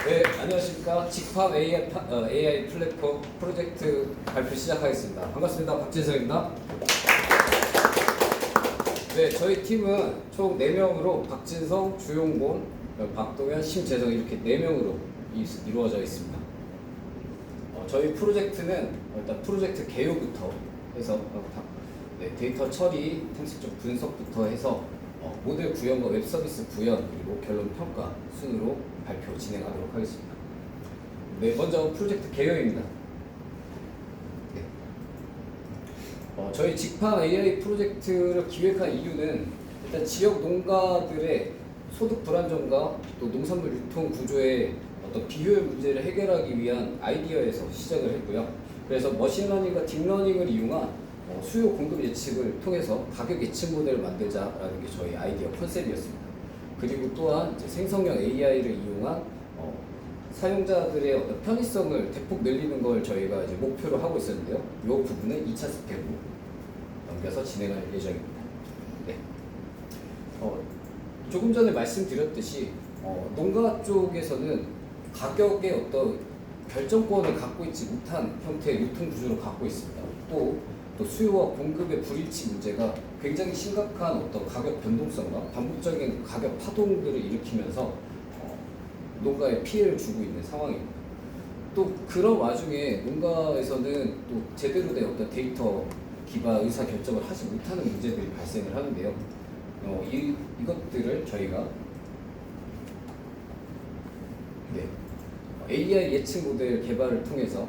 네, 안녕하십니까. 직팝 AI 플랫폼 프로젝트 발표 시작하겠습니다. 반갑습니다. 박진성입니다. 네, 저희 팀은 총 4명으로 박진성, 주용곤, 박동현, 심재성 이렇게 4명으로 이루어져 있습니다. 저희 프로젝트는 일단 프로젝트 개요부터 해서 데이터 처리, 탐색적 분석부터 해서 모델 구현과 웹 서비스 구현 그리고 결론 평가 순으로 발표 진행하도록 하겠습니다. 네, 먼저 프로젝트 개요입니다. 네. 저희 직파 AI 프로젝트를 기획한 이유는 일단 지역 농가들의 소득 불안정과 또 농산물 유통 구조의 어떤 비효율 문제를 해결하기 위한 아이디어에서 시작을 했고요. 그래서 머신러닝과 딥러닝을 이용한 수요 공급 예측을 통해서 가격 예측 모델을 만들자라는 게 저희 아이디어 컨셉이었습니다. 그리고 또한 이제 생성형 AI를 이용한 사용자들의 어떤 편의성을 대폭 늘리는 걸 저희가 이제 목표로 하고 있었는데요. 이 부분은 2차 스텝으로 넘겨서 진행할 예정입니다. 네. 조금 전에 말씀드렸듯이 농가 쪽에서는 가격의 어떤 결정권을 갖고 있지 못한 형태의 유통 구조를 갖고 있습니다. 또 수요와 공급의 불일치 문제가 굉장히 심각한 어떤 가격 변동성과 반복적인 가격 파동들을 일으키면서 농가에 피해를 주고 있는 상황입니다. 또 그런 와중에 농가에서는 또 제대로 된 어떤 데이터 기반 의사 결정을 하지 못하는 문제들이 발생을 하는데요. 이것들을 저희가 AI 예측 모델 개발을 통해서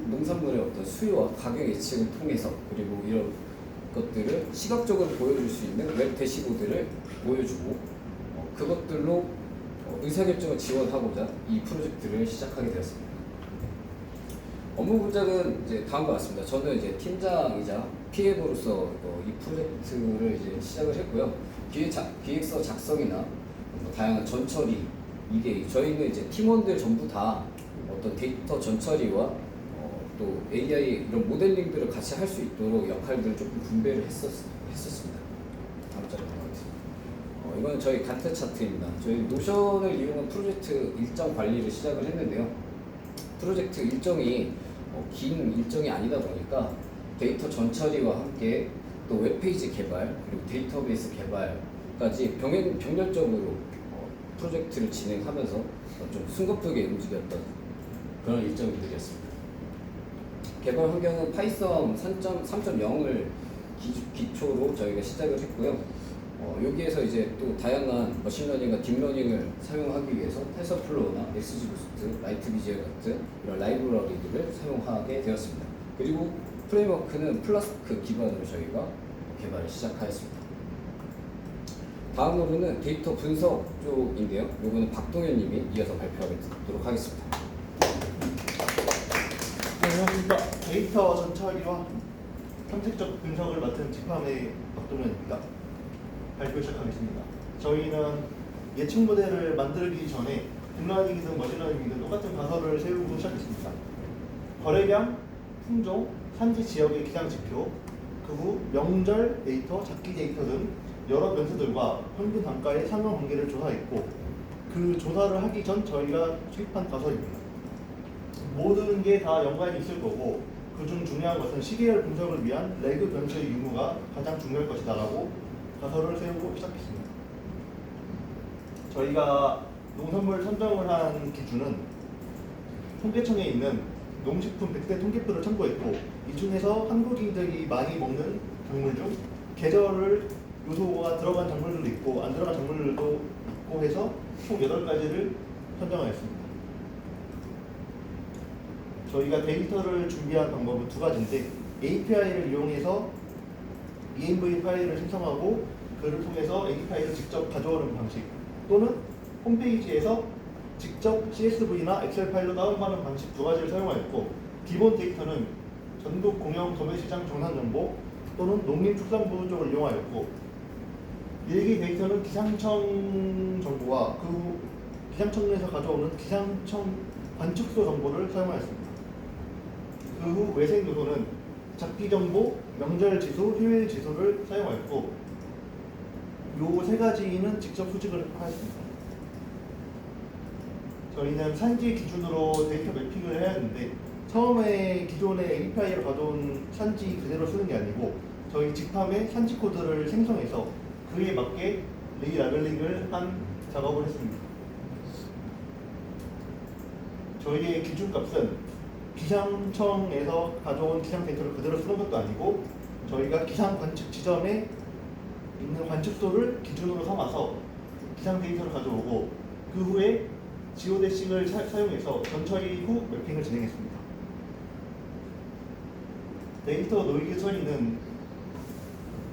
농산물의 어떤 수요와 가격 예측을 통해서 그리고 이런 것들을 시각적으로 보여줄 수 있는 웹 대시보드를 보여주고 그것들로 의사결정을 지원하고자 이 프로젝트를 시작하게 되었습니다. 업무 분장은 이제 다음과 같습니다. 저는 이제 팀장이자 PM으로서 이 프로젝트를 이제 시작을 했고요. 기획서 작성이나 다양한 전처리 이게 저희는 이제 팀원들 전부 다 어떤 데이터 전처리와 또 AI 이런 모델링들을 같이 할 수 있도록 역할들을 조금 분배를 했었습니다. 다음 자료 넘어가겠습니다. 이건 저희 간트 차트입니다. 저희 노션을 이용한 프로젝트 일정 관리를 시작을 했는데요. 프로젝트 일정이 긴 일정이 아니다 보니까 데이터 전처리와 함께 또 웹페이지 개발 그리고 데이터베이스 개발까지 병렬적으로 프로젝트를 진행하면서 좀 숨가쁘게 움직였던 그런 일정들이었습니다. 개발 환경은 파이썬 3.0을 기초로 저희가 시작을 했고요. 여기에서 이제 또 다양한 머신러닝과 딥러닝을 사용하기 위해서 텐서플로우나 XGBoost, 라이트비주얼 같은 이런 라이브러리들을 사용하게 되었습니다. 그리고 프레임워크는 플라스크 기반으로 저희가 개발을 시작하였습니다. 다음으로는 데이터 분석 쪽인데요. 이거는 박동현 님이 이어서 발표하도록 하겠습니다. 안녕하십니까. 데이터 전처리와 탐색적 분석을 맡은 직함의 박동현입니다. 발표 시작하겠습니다. 저희는 예측 모델을 만들기 전에 딥러닝이든 머신러닝이든 똑같은 가설을 세우고 시작했습니다. 거래량, 품종, 산지 지역의 기상 지표, 그 후 명절 데이터, 작기 데이터 등 여러 변수들과 평균 단가의 상관관계를 조사했고 그 조사를 하기 전 저희가 수립한 가설입니다. 모든 게 다 연관이 있을 거고 그중 중요한 것은 시계열 분석을 위한 레그 변수의 유무가 가장 중요할 것이다 라고 가설을 세우고 시작했습니다. 저희가 농산물 선정을 한 기준은 통계청에 있는 농식품 100대 통계표를 참고했고 이 중에서 한국인들이 많이 먹는 작물 중 계절 요소가 들어간 작물들도 있고 안 들어간 작물들도 있고 해서 총 8가지를 선정하였습니다. 저희가 데이터를 준비한 방법은 2가지인데 API를 이용해서 ENV 파일을 생성하고 그를 통해서 API 파일을 직접 가져오는 방식 또는 홈페이지에서 직접 CSV나 엑셀 파일로 다운받는 방식 2가지를 사용하였고 기본 데이터는 전국 공영 도매시장 정산 정보 또는 농림축산부 쪽을 이용하였고 일기 데이터는 기상청 정보와 그 후 기상청에서 가져오는 기상청 관측소 정보를 사용하였습니다. 그 후 외생 요소는 작기 정보, 명절 지수, 휴일 지수를 사용하였고 요 3가지는 직접 수집을 하였습니다. 저희는 산지 기준으로 데이터 매핑을 해야 하는데 처음에 기존의 API로 가져온 산지 그대로 쓰는 게 아니고 저희 직팜에 산지 코드를 생성해서 그에 맞게 리라벨링을 한 작업을 했습니다. 저희의 기준값은 기상청에서 가져온 기상 데이터를 그대로 쓰는 것도 아니고 저희가 기상 관측 지점에 있는 관측소를 기준으로 삼아서 기상 데이터를 가져오고 그 후에 지오데식을 사용해서 전처리 후 매핑을 진행했습니다. 데이터 노이즈 처리는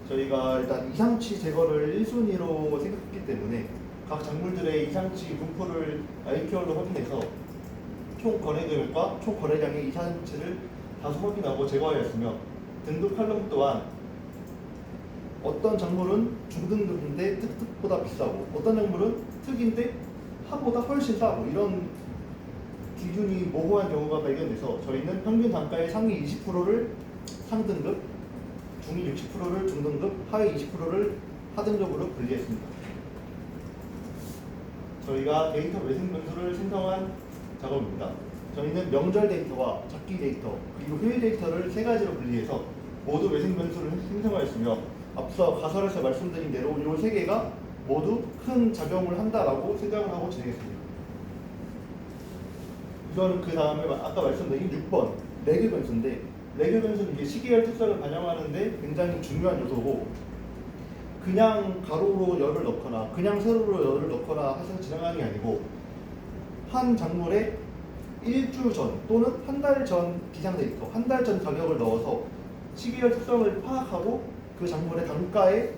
저희가 일단 이상치 제거를 1순위로 생각했기 때문에 각 작물들의 이상치 분포를 IQR로 확인해서 총 거래 금액과 총 거래량의 이상치를 다수 확인하고 제거하였으며 등급 칼럼 또한 어떤 작물은 중등급인데 특보다 비싸고 어떤 작물은 특인데 하보다 훨씬 싸고 이런 기준이 모호한 경우가 발견돼서 저희는 평균 단가의 상위 20%를 상등급, 중위 60%를 중등급, 하위 20%를 하등급으로 분리했습니다. 저희가 데이터 외생 변수를 생성한 작업입니다. 저희는 명절 데이터와 작기 데이터 그리고 휴일 데이터를 세 가지로 분리해서 모두 외생 변수를 생성하였으며 앞서 가설에서 말씀드린 대로 이 세 개가 모두 큰 작용을 한다라고 생각을 하고 진행했습니다. 이거는 그 다음에 아까 말씀드린 6번 레그 변수인데 레그 변수는 이게 시계열 특성을 반영하는데 굉장히 중요한 요소고 그냥 가로로 열을 넣거나 그냥 세로로 열을 넣거나 해서 진행하는 게 아니고 한 작물에 일주 전 또는 한 달 전 기상 데이터, 한 달 전 가격을 넣어서 시계열 특성을 파악하고 그 작물의 단가에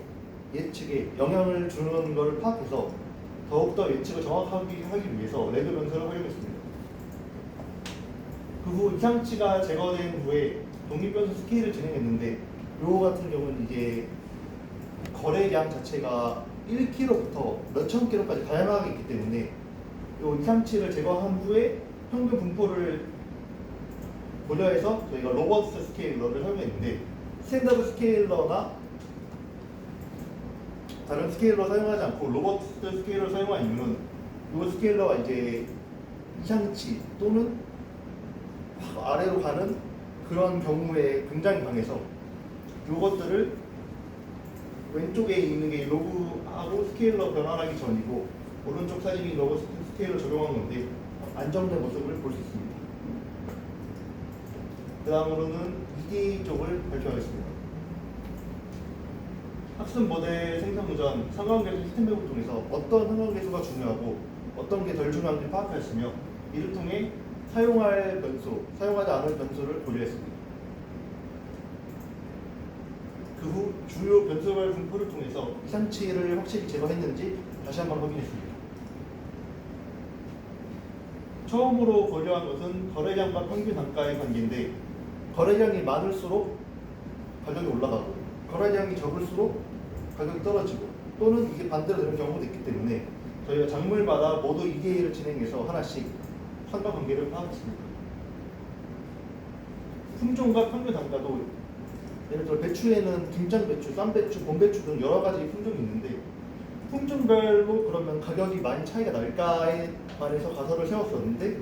예측에 영향을 주는 것을 파악해서 더욱더 예측을 정확하게 하기 위해서 레그 변수를 활용했습니다. 그 후 이상치가 제거된 후에 독립변수 스케일을 진행했는데 요 같은 경우는 이제 거래량 자체가 1kg부터 몇천 kg까지 다양하게 있기 때문에 요 이상치를 제거한 후에 평균 분포를 고려해서 저희가 로버스트 스케일러를 사용했는데 스탠다드 스케일러나 다른 스케일러 사용하지 않고 로버스트 스케일러를 사용한 이유는 이 스케일러가 이제 이상치 또는 아래로 가는 그런 경우에 굉장히 강해서 이것들을 왼쪽에 있는 게 로그하고 스케일러 변환하기 전이고 오른쪽 사진이 로버스트 스케일러 적용한 건데 안정된 모습을 볼 수 있습니다. 그 다음으로는 EDA 쪽을 발표하겠습니다. 학습 모델 생성 전 상관계수 시스템 배분을 통해서 어떤 상관계수가 중요하고 어떤 게 덜 중요한지 파악하였으며 이를 통해 사용할 변수, 사용하지 않을 변수를 고려했습니다. 그 후 주요 변수별 분포를 통해서 이상치를 확실히 제거했는지 다시 한번 확인했습니다. 처음으로 고려한 것은 거래량과 평균 단가의 관계인데 거래량이 많을수록 가격이 올라가고 거래량이 적을수록 가격이 떨어지고 또는 이게 반대로 되는 경우도 있기 때문에 저희가 작물마다 모두 EDA를 진행해서 하나씩 상관관계를 파악했습니다. 품종과 평균 단가도 예를 들어 배추에는 김장 배추, 쌈 배추, 봄 배추 등 여러 가지 품종이 있는데 품종별로 그러면 가격이 많이 차이가 날까에 관해서 가설을 세웠었는데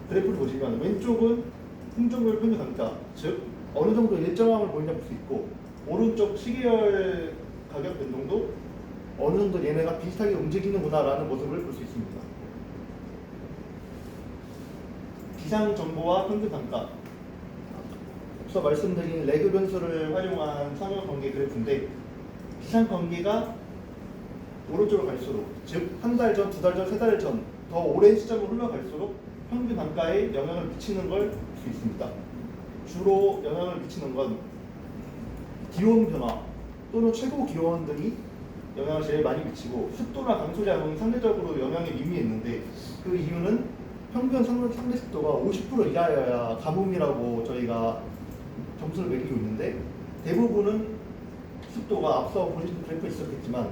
그래프를 보시면 왼쪽은 품종별 평균 단가, 즉 어느 정도 일정함을 보이냐 볼 수 있고 오른쪽 시계열 가격 변동도 어느 정도 얘네가 비슷하게 움직이는구나라는 모습을 볼 수 있습니다. 기상 정보와 평균 단가 앞서 말씀드린 레그 변수를 활용한 상관관계 그래프인데 기상 관계가 오른쪽으로 갈수록 즉 한 달 전, 두 달 전, 세 달 전 더 오랜 시점으로 흘러갈수록 평균 단가에 영향을 미치는 걸 볼 수 있습니다. 주로 영향을 미치는 건 기온 변화 또는 최고 기온들이 영향을 제일 많이 미치고 습도나 강수량은 상대적으로 영향이 미미했는데 그 이유는 평균 상대 습도가 50% 이하여야 가뭄이라고 저희가 점수를 매기고 있는데 대부분은 습도가 앞서 보신 그래프에 있었겠지만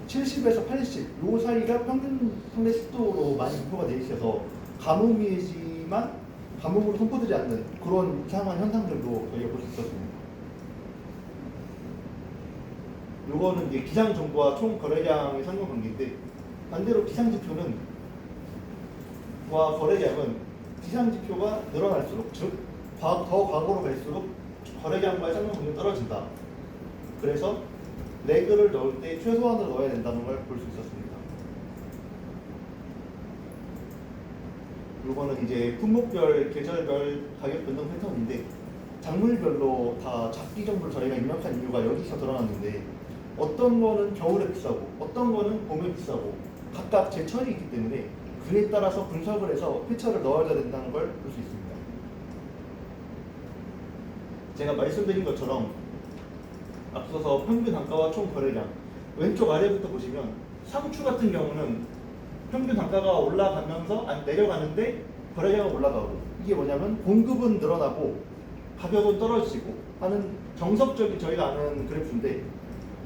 70에서 80, 요 사이가 평균 상대 습도로 많이 분포가 되어 있어서 가뭄이지만 가뭄으로 선포되지 않는 그런 이상한 현상들도 저희가 볼 수 있었습니다. 요거는 이제 기상 정보와 총 거래량의 상관관계인데 반대로 기상 지표는 거래량은 기상 지표가 늘어날수록, 즉 더 과거로 갈수록 거래량과의 상관관계가 떨어진다. 그래서 레그를 넣을 때 최소한으로 넣어야 된다는 걸 볼 수 있었습니다. 이거는 이제 품목별, 계절별 가격 변동 패턴인데 작물별로 다 작기 정도를 저희가 입력한 이유가 여기서 드러났는데 어떤 거는 겨울에 비싸고 어떤 거는 봄에 비싸고 각각 제철이 있기 때문에 그에 따라서 분석을 해서 피처를 넣어야 된다는 걸 볼 수 있습니다. 제가 말씀드린 것처럼 앞서서 평균 단가와 총 거래량 왼쪽 아래부터 보시면 상추 같은 경우는 평균 단가가 올라가면서 내려가는데 거래량은 올라가고 이게 뭐냐면 공급은 늘어나고 가격은 떨어지고 하는 정석적인 저희가 아는 그래프인데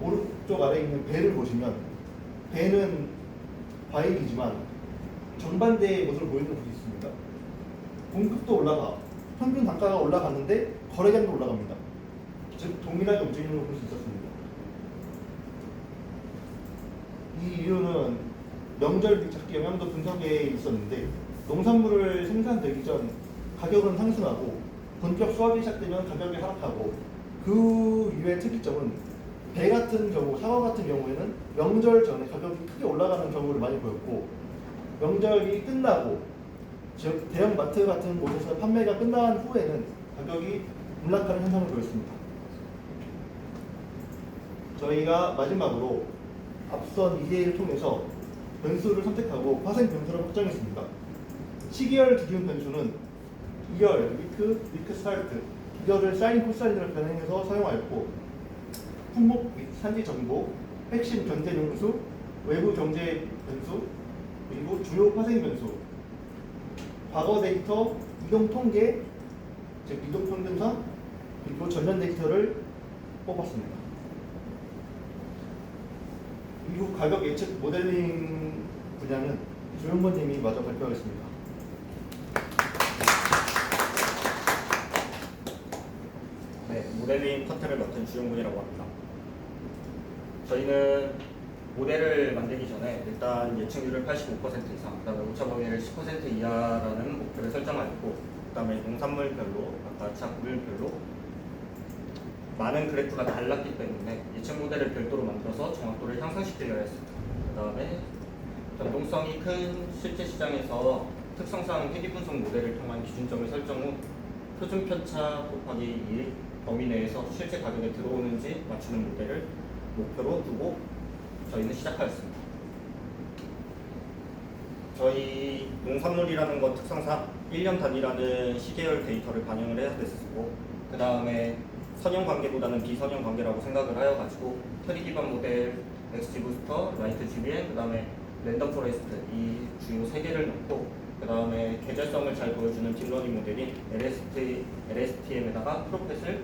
오른쪽 아래에 있는 배를 보시면 배는 과일이지만 정반대의 모습을 보이는 걸 볼 수 있습니다. 공급도 올라가 평균 단가가 올라가는데 거래량도 올라갑니다. 즉 동일하게 움직이는 걸 볼 수 있었습니다. 이 이유는 명절 밀착기 영향도 분석에 있었는데 농산물을 생산되기 전 가격은 상승하고 본격 수확이 시작되면 가격이 하락하고 그 이외의 특이점은 배 같은 경우, 사과 같은 경우에는 명절 전에 가격이 크게 올라가는 경우를 많이 보였고 명절이 끝나고 즉 대형 마트 같은 곳에서 판매가 끝난 후에는 가격이 급락하는 현상을 보였습니다. 저희가 마지막으로 앞선 EA를 통해서 변수를 선택하고 파생 변수를 확정했습니다. 시계열 기준 변수는 2열, 위크 스타트, 이거를 사인, 코사인으로 변형해서 사용하였고 품목 및 산지 정보, 핵심 견제 변수, 외부 경제 변수, 그리고 주요 파생 변수, 과거 데이터, 이동 통계, 즉 이동 평균선, 그리고 전년 데이터를 뽑았습니다. 이후 가격 예측 모델링 분야는 조영건님이 마저 발표하겠습니다. 네, 모델링 파트를 맡은 주영군이라고 합니다. 저희는 모델을 만들기 전에 일단 예측률을 85% 이상, 그다음에 오차 범위를 10% 이하라는 목표를 설정하였고, 그다음에 농산물별로, 아까 작물별로 많은 그래프가 달랐기 때문에 예측 모델을 별도로 만들어서 정확도를 향상시키려 했습니다. 그다음에 변동성이 큰 실제 시장에서 특성상 회귀 분석 모델을 통한 기준점을 설정 후 표준 편차 곱하기 2 범위 내에서 실제 가격에 들어오는지 맞추는 모델을 목표로 두고 저희는 시작하였습니다. 저희 농산물이라는 것 특성상 1년 단위라는 시계열 데이터를 반영을 해야 됐었고, 그 다음에 선형 관계보다는 비선형 관계라고 생각을 하여가지고 트리 기반 모델, XG 부스터, 라이트 GBN, 그 다음에 랜덤 포레스트 이 주요 3개를 넣고, 그 다음에 계절성을 잘 보여주는 딥러닝 모델인 LSTM에다가 프로펫을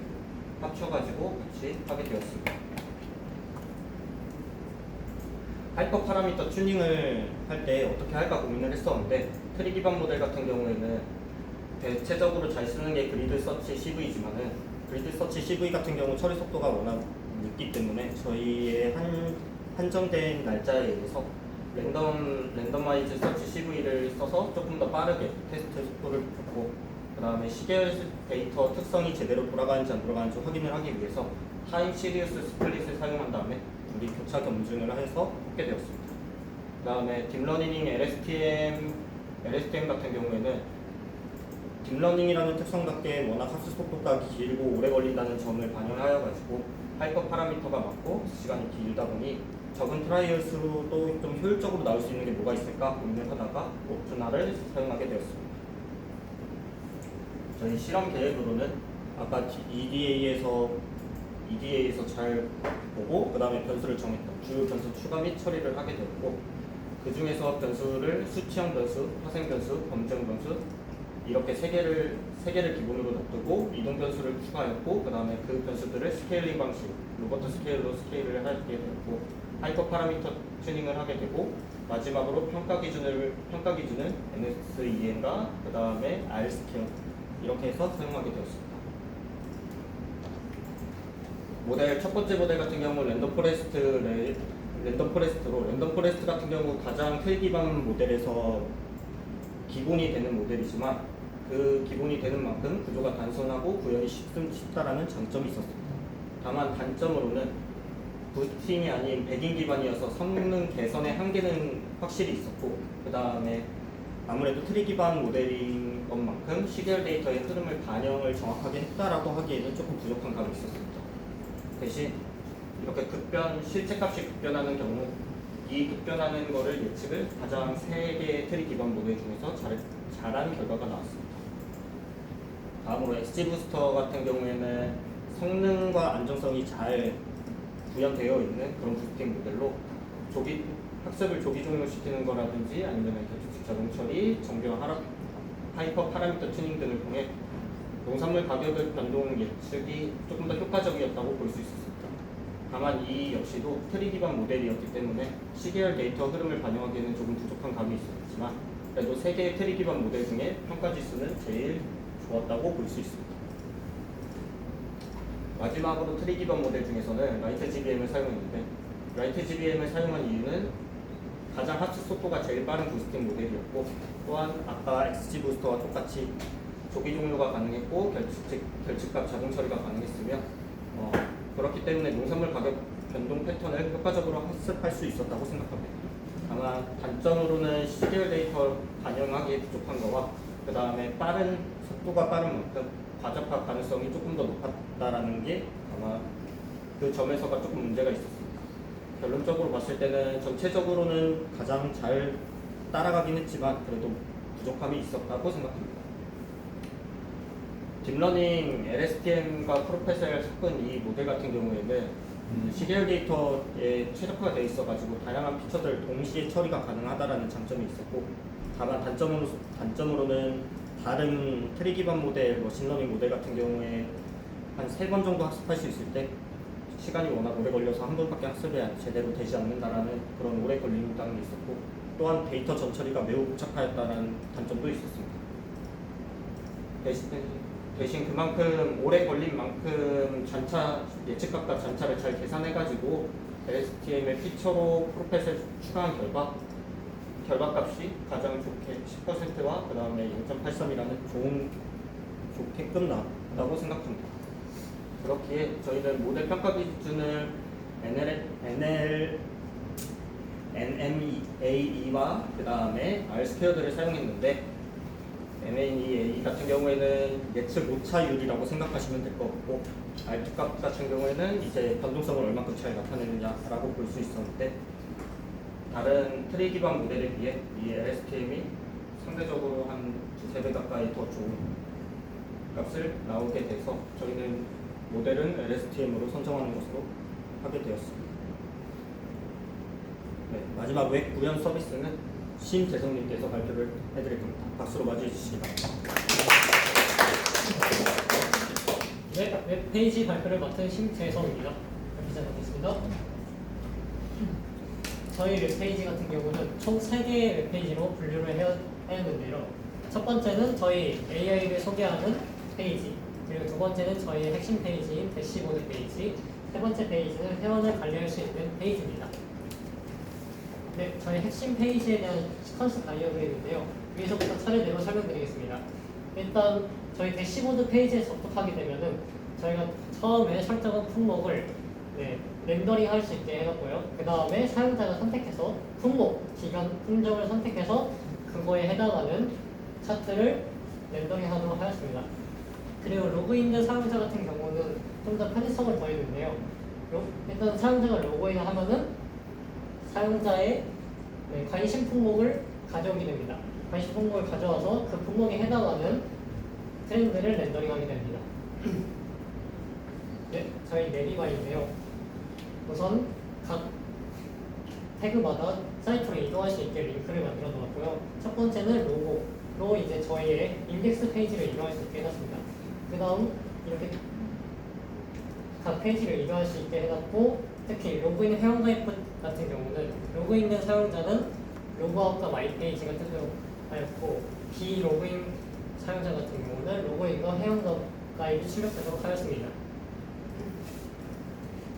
합쳐가지고 같이 하게 되었습니다. 하이퍼 파라미터 튜닝을 할 때 어떻게 할까 고민을 했었는데, 트리 기반 모델 같은 경우에는 대체적으로 잘 쓰는 게 그리드 서치 CV지만은 그리드 서치 CV 같은 경우 처리 속도가 워낙 늦기 때문에 저희의 한정된 날짜에 의해서 랜덤마이즈 서치 CV를 써서 조금 더 빠르게 테스트 속도를 붙였고, 그 다음에 시계열 데이터 특성이 제대로 돌아가는지 안 돌아가는지 확인을 하기 위해서 타임 시리우스 스플릿을 사용한 다음에 둘이 교차 검증을 해서 하게 되었습니다. 그 다음에 딥러닝 LSTM 같은 경우에는 딥러닝이라는 특성답게 워낙 학습 속도가 길고 오래 걸린다는 점을 반영하여가지고 하이퍼 파라미터가 많고 시간이 길다 보니 적은 트라이얼 수로도 좀 효율적으로 나올 수 있는 게 뭐가 있을까 고민을 하다가 오프나를 사용하게 되었습니다. 저희 실험 계획으로는 아까 EDA에서 잘 보고 그 다음에 변수를 정했던 주요 변수 추가 및 처리를 하게 되었고, 그 중에서 변수를 수치형 변수, 파생 변수, 검증 변수 이렇게 세 개를 기본으로 놔두고 이동 변수를 추가했고, 그 다음에 그 변수들을 스케일링 방식, 로버트 스케일로 스케일을 하게 되었고, 하이퍼 파라미터 튜닝을 하게 되고, 마지막으로 평가 기준은 NSEN과 그 다음에 R 스케일 이렇게 해서 사용하게 되었습니다. 첫 번째 모델 같은 경우 랜덤 포레스트 같은 경우 가장 틀 기반 모델에서 기본이 되는 모델이지만 그 기본이 되는 만큼 구조가 단순하고 구현이 쉽다라는 장점이 있었습니다. 다만 단점으로는 부스팅이 아닌 백인 기반이어서 성능 개선의 한계는 확실히 있었고, 그 다음에 아무래도 트리 기반 모델인 것만큼 시계열 데이터의 흐름을 반영을 정확하게 했다라고 하기에는 조금 부족한 감이 있었습니다. 대신 이렇게 실제 값이 급변하는 경우 이 급변하는 거를 예측을 가장 3개의 트리 기반 모델 중에서 잘한 결과가 나왔습니다. 다음으로 XG 부스터 같은 경우에는 성능과 안정성이 잘 구현되어 있는 그런 부스팅 모델로 학습을 조기 종료시키는 거라든지 아니면 계측식 자동 처리, 정교한 하이퍼 파라미터 튜닝 등을 통해 농산물 가격의 변동 예측이 조금 더 효과적이었다고 볼 수 있었습니다. 다만 이 역시도 트리 기반 모델이었기 때문에 시계열 데이터 흐름을 반영하기에는 조금 부족한 감이 있었지만 그래도 3개의 트리 기반 모델 중에 평가 지수는 제일 좋았다고 볼 수 있습니다. 마지막으로 트리 기반 모델 중에서는 라이트 GBM을 사용했는데, 라이트 GBM을 사용한 이유는 가장 합숙 속도가 제일 빠른 부스팅 모델이었고, 또한 아까 XG 부스터와 똑같이 조기 종료가 가능했고 결측값 자동 처리가 가능했으며 그렇기 때문에 농산물 가격 변동 패턴을 효과적으로 학습할 수 있었다고 생각합니다. 다만 단점으로는 시계열 데이터 반영하기에 부족한 거와 그 다음에 속도가 빠른 만큼 과접화 가능성이 조금 더 높았다라는 게 아마 그 점에서가 조금 문제가 있었습니다. 결론적으로 봤을 때는 전체적으로는 가장 잘 따라가긴 했지만 그래도 부족함이 있었다고 생각합니다. 딥러닝 LSTM과 프로페서를 섞은 이 모델 같은 경우에는 시계열 데이터에 최적화가 되어 있어가지고 다양한 피처들 동시에 처리가 가능하다라는 장점이 있었고, 다만 단점으로는 다른 트리 기반 모델, 머신러닝 모델 같은 경우에 한 3번 정도 학습할 수 있을 때 시간이 워낙 오래 걸려서 한 번밖에 학습이 제대로 되지 않는다라는 그런 오래 걸린다는 게 있었고, 또한 데이터 전처리가 매우 복잡하였다는 단점도 있었습니다. 대신 그만큼 오래 걸린 만큼 예측값과 잔차를 잘 계산해가지고 LSTM의 피처로 프로펫을 추가한 결과값이 가장 좋게 10%와 그 다음에 0.83이라는 좋게 끝났다고 생각합니다. 그렇기에 저희는 모델 평가 기준을 NMAE와 그 다음에 R-스퀘어드를 사용했는데, NMAE 같은 경우에는 예측 오차율이라고 생각하시면 될 것 같고, R2값 같은 경우에는 이제 변동성을 얼마큼 잘 나타내느냐라고 볼 수 있었는데, 다른 트리 기반 모델에 비해 이 LSTM이 상대적으로 한 2~3배 가까이 더 좋은 값을 나오게 돼서 저희는 모델은 LSTM으로 선정하는 것으로 하게 되었습니다. 네, 마지막 웹 구현 서비스는 심재성님께서 발표를 해드릴 겁니다. 박수로 맞이해 주시기 바랍니다. 네, 웹페이지 발표를 맡은 심재성입니다. 시작하겠습니다. 저희 웹페이지 같은 경우는 총 3개의 웹페이지로 분류를 하였는데요. 첫 번째는 저희 AI를 소개하는 페이지, 그리고 두 번째는 저희의 핵심 페이지인 대시보드 페이지, 세 번째 페이지는 회원을 관리할 수 있는 페이지입니다. 네, 저희 핵심 페이지에 대한 시퀀스 다이어그램인데요. 위에서부터 차례대로 설명드리겠습니다. 일단 저희 대시보드 페이지에 접속하게 되면은 저희가 처음에 설정한 품목을 렌더링 할 수 있게 해놨고요. 그 다음에 사용자가 선택해서 기간 품종을 선택해서 그거에 해당하는 차트를 렌더링 하도록 하였습니다. 그리고 로그인된 사용자 같은 경우는 좀 더 편의성을 더했는데요. 일단 사용자가 로그인을 하면은 사용자의 관심 품목을 가져오게 됩니다. 관심 품목을 가져와서 그 품목에 해당하는 트렌드를 렌더링하게 됩니다. 네, 저희 네비바인데요. 우선 각 태그마다 사이트로 이동할 수 있게 링크를 만들어 놓았고요. 첫 번째는 로고로 이제 저희의 인덱스 페이지를 이동할 수 있게 해놨습니다. 그 다음 이렇게 각 페이지를 이동할 수 있게 해놨고, 특히 로그인 회원가입 같은 경우는 로그인된 사용자는 로그아웃과 마이 페이지가 뜨도록 하였고, 비로그인 사용자 같은 경우는 로그인과 회원가입이 출력되도록 하였습니다.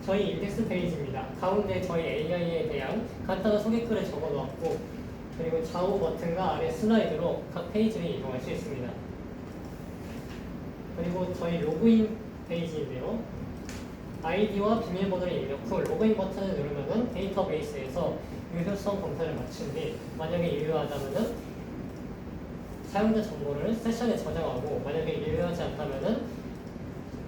저희 인덱스 페이지입니다. 가운데 저희 AI에 대한 간단한 소개글을 적어놓았고, 그리고 좌우 버튼과 아래 슬라이드로 각 페이지를 이동할 수 있습니다. 그리고 저희 로그인 페이지인데요. 아이디와 비밀번호를 입력 후 로그인 버튼을 누르면은 데이터베이스에서 유효성 검사를 마친 뒤 만약에 유효하다면은 사용자 정보를 세션에 저장하고 만약에 유효하지 않다면은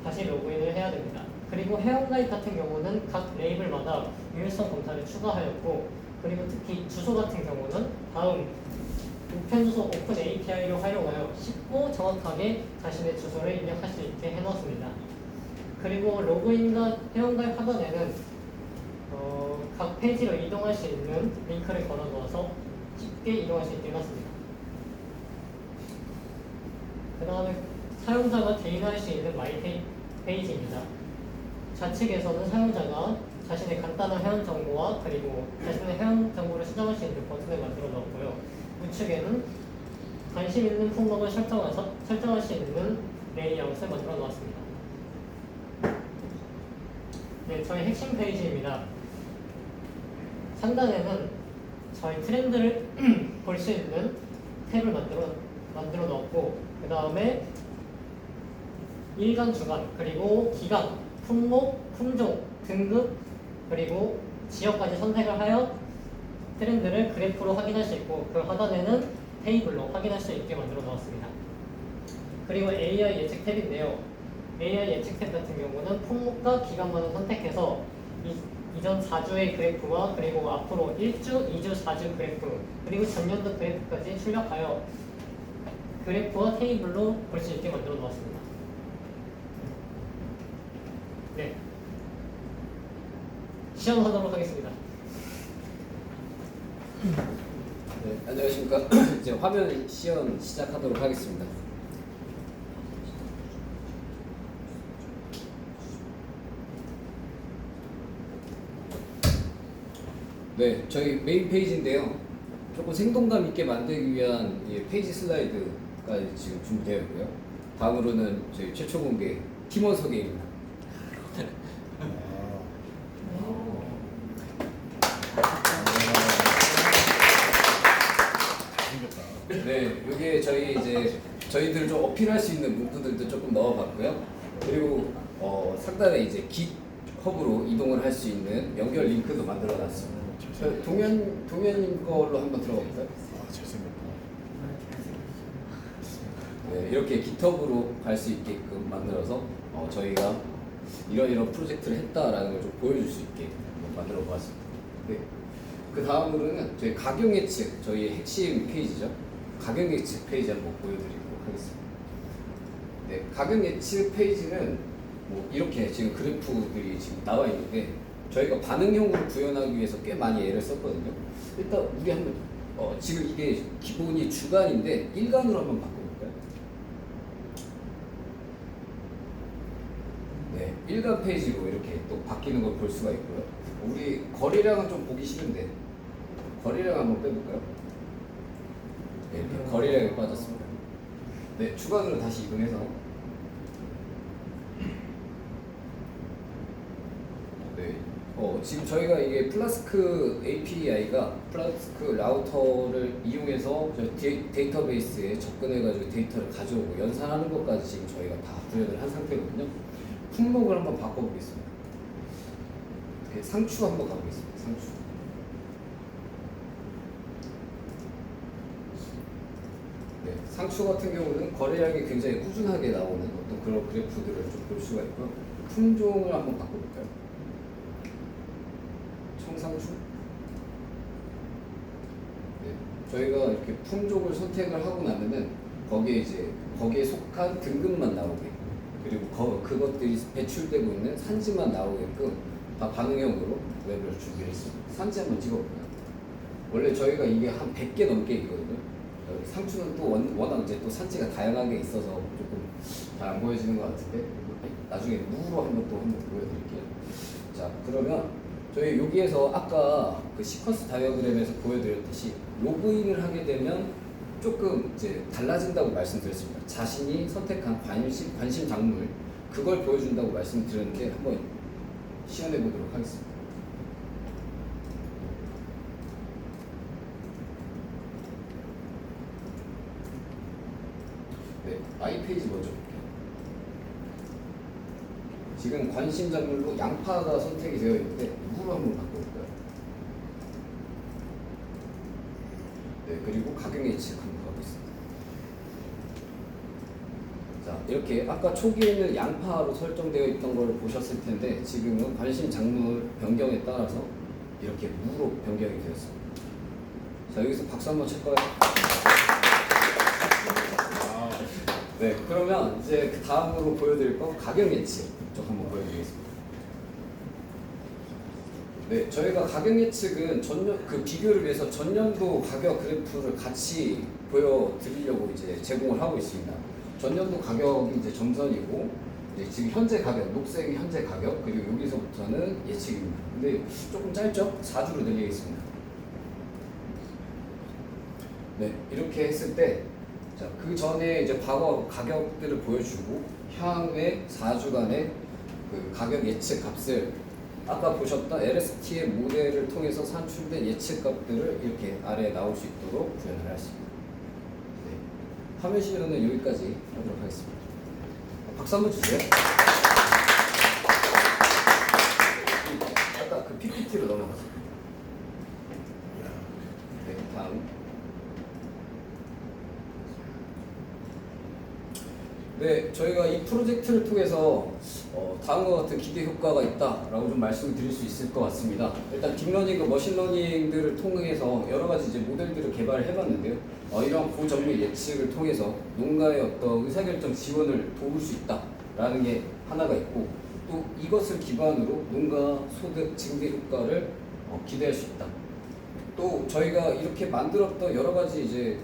다시 로그인을 해야 됩니다. 그리고 회원가입 같은 경우는 각 레이블마다 유효성 검사를 추가하였고 그리고 특히 주소 같은 경우는 다음 우편 주소 오픈 API를 활용하여 쉽고 정확하게 자신의 주소를 입력할 수 있게 해놓습니다. 그리고 로그인과 회원가입 하단에는 각 페이지로 이동할 수 있는 링크를 걸어 놓아서 쉽게 이동할 수 있게 해놨습니다. 그 다음에 사용자가 개인화할 수 있는 마이 페이지입니다. 좌측에서는 사용자가 자신의 간단한 회원 정보와 그리고 자신의 회원 정보를 수정할 수 있는 버튼을 만들어 놓았고요. 우측에는 관심 있는 품목을 설정할 수 있는 레이아웃을 만들어 놓았습니다. 네, 저희 핵심 페이지입니다. 상단에는 저희 트렌드를 볼 수 있는 탭을 만들어 놓았고 그 다음에 일간, 주간, 그리고 기간, 품목, 품종, 등급, 그리고 지역까지 선택을 하여 트렌드를 그래프로 확인할 수 있고 그 하단에는 테이블로 확인할 수 있게 만들어 놓았습니다. 그리고 AI 예측 탭인데요. AI 예측 탭 같은 경우는 품목과 기간만을 선택해서 이전 4주의 그래프와 그리고 앞으로 1주, 2주, 4주 그래프 그리고 전년도 그래프까지 출력하여 그래프와 테이블로 볼 수 있게 만들어 놓았습니다. 네, 시연하도록 하겠습니다. 네, 안녕하십니까. 이제 화면 시연 시작하도록 하겠습니다. 네, 저희 메인 페이지인데요. 조금 생동감 있게 만들기 위한 이 페이지 슬라이드가 지금 준비되어 있고요. 다음으로는 저희 최초 공개 팀원 소개입니다. 네, 여기에 저희 이제 저희들 좀 어필할 수 있는 문구들도 조금 넣어봤고요. 그리고 상단에 이제 깃허브로 이동을 할 수 있는 연결 링크도 만들어놨습니다. 동현님 걸로 한번 들어가 볼까요? 아, 잘생겼다. 네, 이렇게 깃허브로 갈 수 있게끔 만들어서 저희가 이런 프로젝트를 했다라는 걸 좀 보여줄 수 있게 만들어 보았습니다. 네. 그 다음으로는 저희 가격 예측, 저희의 핵심 페이지죠. 가격 예측 페이지 한번 보여드리도록 하겠습니다. 네, 가격 예측 페이지는 뭐 이렇게 지금 그래프들이 지금 나와 있는데 저희가 반응형으로 구현하기 위해서 꽤 많이 애를 썼거든요. 일단 우리 한번 지금 이게 기본이 주간인데 일간으로 한번 바꿔볼까요? 네, 일간 페이지로 이렇게 또 바뀌는 걸 볼 수가 있고요. 우리 거래량은 좀 보기 싫은데 거래량 한번 빼볼까요? 네, 이렇게 거래량이 빠졌습니다. 네, 주간으로 다시 이동해서 네, 지금 저희가 이게 플라스크 API가 플라스크 라우터를 이용해서 데이터베이스에 접근해가지고 데이터를 가져오고 연산하는 것까지 지금 저희가 다 구현을 한 상태거든요. 품목을 한번 바꿔보겠습니다. 네, 상추 한번 가보겠습니다. 상추. 네, 상추 같은 경우는 거래량이 굉장히 꾸준하게 나오는 어떤 그런 그래프들을 좀 볼 수가 있고요. 품종을 한번 바꿔볼까요? 청상추. 네, 저희가 이렇게 품종을 선택을 하고 나면은 거기에 속한 등급만 나오게 그리고 그것들이 배출되고 있는 산지만 나오게끔 다 반응형으로 웹을 준비를 했습니다. 산지 한번 찍어볼까요? 원래 저희가 이게 한 100개 넘게 있거든요. 상추는 또 워낙 이제 또 산지가 다양하게 있어서 조금 잘 안 보여지는 것 같은데 나중에 무로 한번 보여드릴게요. 자, 그러면 저희 여기에서 아까 그 시퀀스 다이어그램에서 보여드렸듯이 로그인을 하게 되면 조금 이제 달라진다고 말씀드렸습니다. 자신이 선택한 관심 작물 그걸 보여준다고 말씀드렸는데 한번 시연해 보도록 하겠습니다. I 페이지 먼저 볼게요. 지금 관심 작물로 양파가 선택이 되어 있는데 무로 한번 바꿔볼까요? 네, 그리고 가격 예측 한번 가보겠습니다. 자, 이렇게 아까 초기에는 양파로 설정되어 있던 걸 보셨을 텐데 지금은 관심 작물 변경에 따라서 이렇게 무로 변경이 되었습니다. 자, 여기서 박수 한번 칠까요? 네, 그러면 이제 그 다음으로 보여드릴 건 가격 예측 쪽 한번 보여드리겠습니다. 네, 저희가 가격 예측은 전년 그 비교를 위해서 전년도 가격 그래프를 같이 보여드리려고 이제 제공을 하고 있습니다. 전년도 가격이 이제 점선이고 이제 지금 현재 가격, 녹색이 현재 가격, 그리고 여기서부터는 예측입니다. 근데 조금 짧죠? 4주로 늘리겠습니다. 네, 이렇게 했을 때 자, 그 전에 이제 과거 가격들을 보여주고 향후의 4주간의 그 가격 예측 값을 아까 보셨던 LST의 모델을 통해서 산출된 예측 값들을 이렇게 아래에 나올 수 있도록 구현을 하였습니다. 네. 화면 시연은 여기까지 하도록 하겠습니다. 박수 한번 주세요. 아까 그 PPT로 넘어가세요. 네, 다음. 네, 저희가 이 프로젝트를 통해서 다음과 같은 기대 효과가 있다라고 좀 말씀을 드릴 수 있을 것 같습니다. 일단 딥러닝과 머신러닝들을 통해서 여러 가지 이제 모델들을 개발을 해봤는데요. 이러한 고정밀 예측을 통해서 농가의 어떤 의사결정 지원을 도울 수 있다라는 게 하나가 있고 또 이것을 기반으로 농가 소득 증대 효과를 기대할 수 있다. 또 저희가 이렇게 만들었던 여러 가지 이제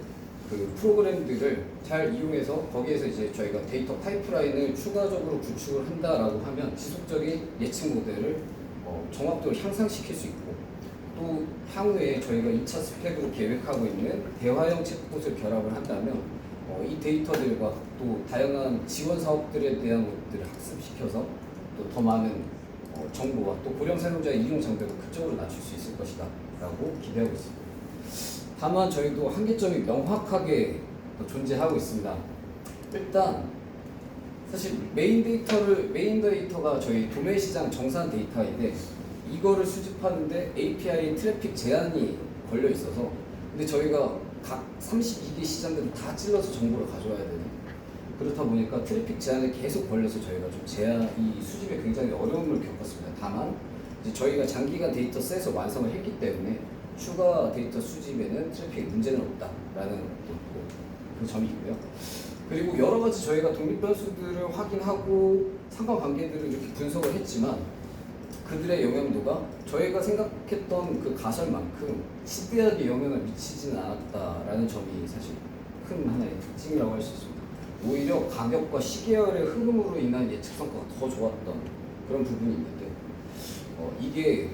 그 프로그램들을 잘 이용해서 거기에서 이제 저희가 데이터 파이프라인을 추가적으로 구축을 한다라고 하면 지속적인 예측 모델을 정확도를 향상시킬 수 있고 또 향후에 저희가 2차 스펙으로 계획하고 있는 대화형 챗봇을 결합을 한다면 이 데이터들과 또 다양한 지원 사업들에 대한 것들을 학습시켜서 또 더 많은 정보와 또 고령 사용자의 이용 장벽을 그쪽으로 낮출 수 있을 것이다 라고 기대하고 있습니다. 다만 저희도 한계점이 명확하게 존재하고 있습니다. 일단 사실 메인 데이터가 저희 도매 시장 정산 데이터인데 이거를 수집하는데 API 트래픽 제한이 걸려 있어서 근데 저희가 각 32개 시장들을 다 찔러서 정보를 가져와야 되는 그렇다 보니까 트래픽 제한에 계속 걸려서 저희가 좀 이 수집에 굉장히 어려움을 겪었습니다. 다만 이제 저희가 장기간 데이터 셋을 완성을 했기 때문에 추가 데이터 수집에는 트래픽에 문제는 없다라는 그 점이 있고요. 그리고 여러 가지 저희가 독립 변수들을 확인하고 상관관계들을 이렇게 분석을 했지만 그들의 영향도가 저희가 생각했던 그 가설만큼 시대하게 영향을 미치지는 않았다라는 점이 사실 큰 하나의 특징이라고 할 수 있습니다. 오히려 가격과 시계열의 흐름으로 인한 예측 성과가 더 좋았던 그런 부분이 있는데 이게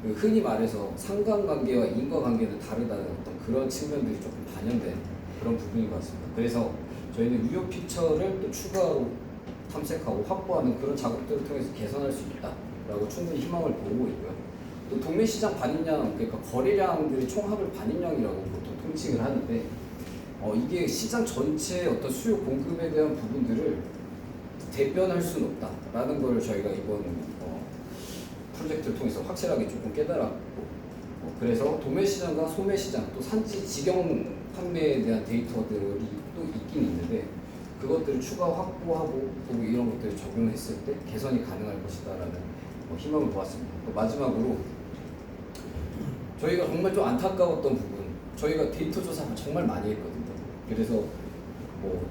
그 흔히 말해서 상관관계와 인과관계는 다르다는 어떤 그런 측면들이 조금 반영된 그런 부분인 것 같습니다. 그래서 저희는 유효 피처를 또 추가로 탐색하고 확보하는 그런 작업들을 통해서 개선할 수 있다라고 충분히 희망을 보고 있고요. 또 도매시장 반입량, 그러니까 거래량들의 총합을 반입량이라고 보통 통칭을 하는데 이게 시장 전체의 어떤 수요 공급에 대한 부분들을 대변할 수는 없다라는 걸 저희가 이번 프로젝트를 통해서 확실하게 조금 깨달았고 그래서 도매시장과 소매시장 또 산지 직영 판매에 대한 데이터들이 또 있긴 있는데 그것들을 추가 확보하고 또 이런 것들을 적용했을 때 개선이 가능할 것이다라는 희망을 보았습니다. 또 마지막으로 저희가 정말 좀 안타까웠던 부분 저희가 데이터 조사를 정말 많이 했거든요. 그래서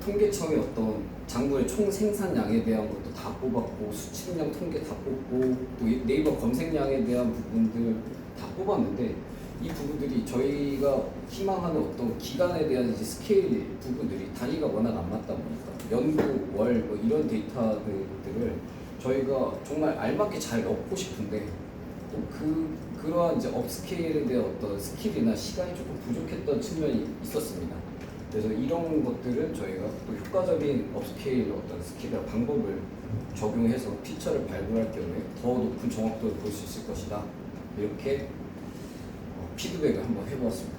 통계청의 어떤 작물의 총 생산량에 대한 것도 다 뽑았고 수출량 통계 다 뽑고 또 네이버 검색량에 대한 부분들 다 뽑았는데 이 부분들이 저희가 희망하는 어떤 기간에 대한 이제 스케일 부분들이 단위가 워낙 안 맞다 보니까 연도, 월 이런 데이터들을 저희가 정말 알맞게 잘 넣고 싶은데 또 그러한 이제 업스케일에 대한 어떤 스킬이나 시간이 조금 부족했던 측면이 있었습니다. 그래서 이런 것들은 저희가 또 효과적인 업스케일 어떤 스킬이나 방법을 적용해서 피처를 발굴할 경우에 더 높은 정확도를 볼 수 있을 것이다. 이렇게 피드백을 한번 해보았습니다.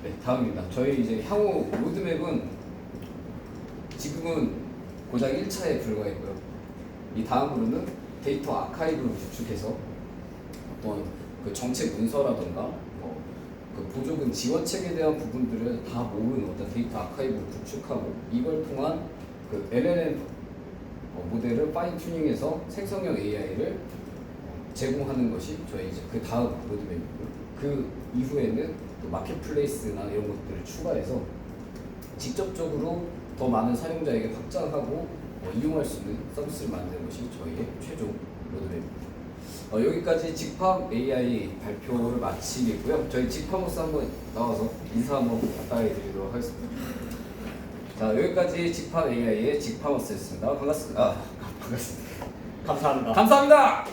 네, 다음입니다. 저희 이제 향후 로드맵은 지금은 고작 1차에 불과했고요. 이 다음으로는 데이터 아카이브를 구축해서 어떤 그 정책 문서라던가 그 보조금 지원책에 대한 부분들을 다 모으는 어떤 데이터 아카이브를 구축하고 이걸 통한 그 LLM 모델을 파인 튜닝해서 생성형 AI를 제공하는 것이 저희 이제 그 다음 로드맵이고요. 그 이후에는 또 마켓플레이스나 이런 것들을 추가해서 직접적으로 더 많은 사용자에게 확장하고 이용할 수 있는 서비스를 만드는 것이 저희의 최종 로드맵입니다. 여기까지 직팜 AI 발표를 마치겠고요. 저희 직팜버스 한번 나와서 인사 한번 가까이 드리도록 하겠습니다. 자, 여기까지 직팜 AI의 직팜버스였습니다. 반갑습니다. 반갑습니다. 감사합니다. 감사합니다.